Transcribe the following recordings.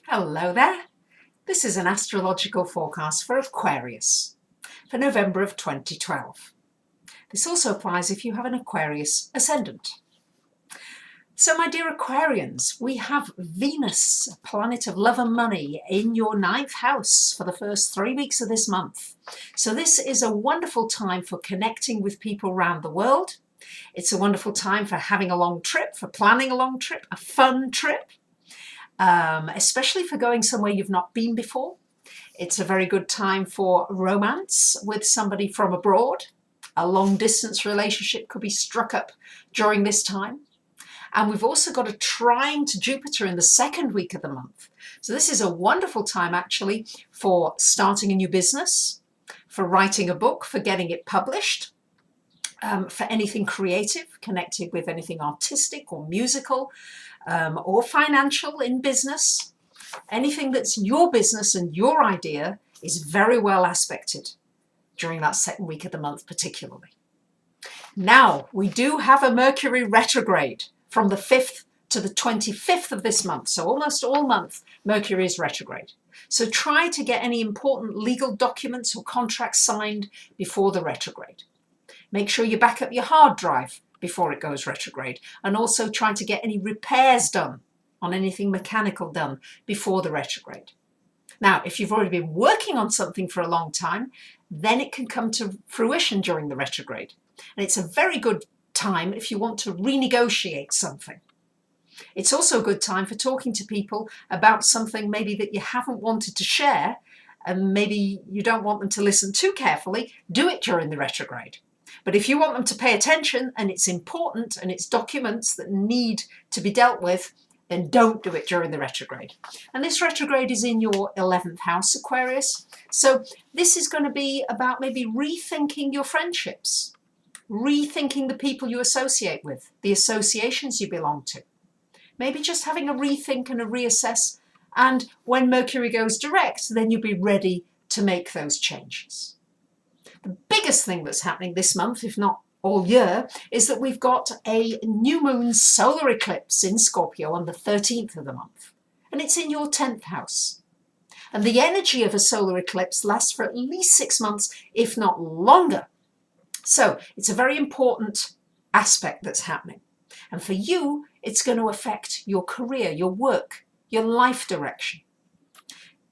Hello there. This is an astrological forecast for Aquarius for November of 2012. This also applies if you have an Aquarius ascendant. So my dear Aquarians, we have Venus, planet of love and money, in your 9th house for the first 3 weeks of this month. So this is a wonderful time for connecting with people around the world. It's a wonderful time for having a long trip, for planning a long trip, a fun trip. Especially for going somewhere you've not been before. It's a very good time for romance with somebody from abroad. A long distance relationship could be struck up during this time. And we've also got a trine to Jupiter in the 2nd week of the month. So this is a wonderful time actually for starting a new business, for writing a book, for getting it published, for anything creative, connected with anything artistic or musical, or financial in business. Anything that's your business and your idea is very well aspected during that 2nd week of the month particularly. Now, we do have a Mercury retrograde from the 5th to the 25th of this month. So almost all month, Mercury is retrograde. So try to get any important legal documents or contracts signed before the retrograde. Make sure you back up your hard drive before it goes retrograde, and also try to get any repairs done on anything mechanical done before the retrograde. Now, if you've already been working on something for a long time, then it can come to fruition during the retrograde. And it's a very good time if you want to renegotiate something. It's also a good time for talking to people about something maybe that you haven't wanted to share, and maybe you don't want them to listen too carefully. Do it during the retrograde. But if you want them to pay attention and it's important and it's documents that need to be dealt with, then don't do it during the retrograde. And this retrograde is in your 11th house, Aquarius. So this is going to be about maybe rethinking your friendships, rethinking the people you associate with, the associations you belong to. Maybe just having a rethink and a reassess. And when Mercury goes direct, then you'll be ready to make those changes. The biggest thing that's happening this month, if not all year, is that we've got a new moon solar eclipse in Scorpio on the 13th of the month. And it's in your 10th house. And the energy of a solar eclipse lasts for at least 6 months, if not longer. So it's a very important aspect that's happening. And for you, it's going to affect your career, your work, your life direction.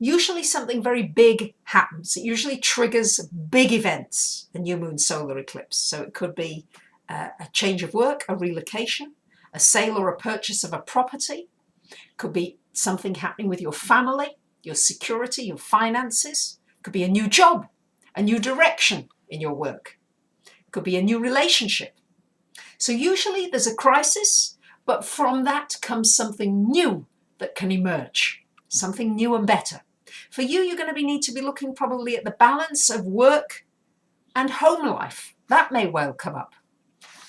Usually something very big happens. It usually triggers big events, a new moon solar eclipse. So it could be a change of work, a relocation, a sale or a purchase of a property. It could be something happening with your family, your security, your finances. It could be a new job, a new direction in your work. It could be a new relationship. So usually there's a crisis, but from that comes something new that can emerge, something new and better. For you, you're going to need to be looking probably at the balance of work and home life. That may well come up.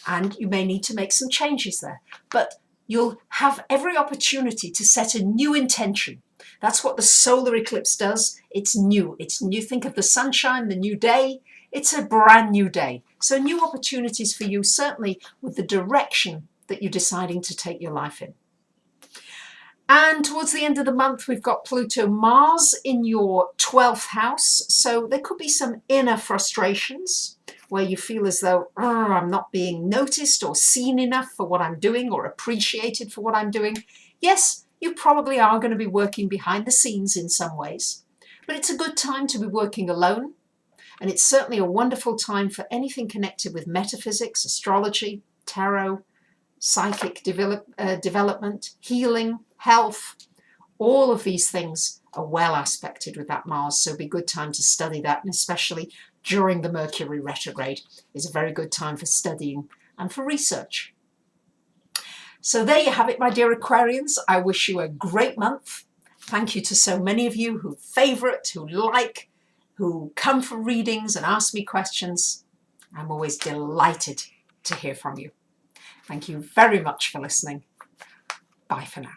And you may need to make some changes there. But you'll have every opportunity to set a new intention. That's what the solar eclipse does. It's new. It's new. Think of the sunshine, the new day. It's a brand new day. So new opportunities for you, certainly with the direction that you're deciding to take your life in. And towards the end of the month, we've got Pluto Mars in your 12th house. So there could be some inner frustrations where you feel as though, I'm not being noticed or seen enough for what I'm doing or appreciated for what I'm doing. Yes, you probably are going to be working behind the scenes in some ways, but it's a good time to be working alone. And it's certainly a wonderful time for anything connected with metaphysics, astrology, tarot, psychic development, healing, health. All of these things are well aspected with that Mars, so it'd be a good time to study that, and especially during the Mercury retrograde is a very good time for studying and for research. So there you have it, my dear Aquarians. I wish you a great month. Thank you to so many of you who favourite, who like, who come for readings and ask me questions. I'm always delighted to hear from you. Thank you very much for listening. Bye for now.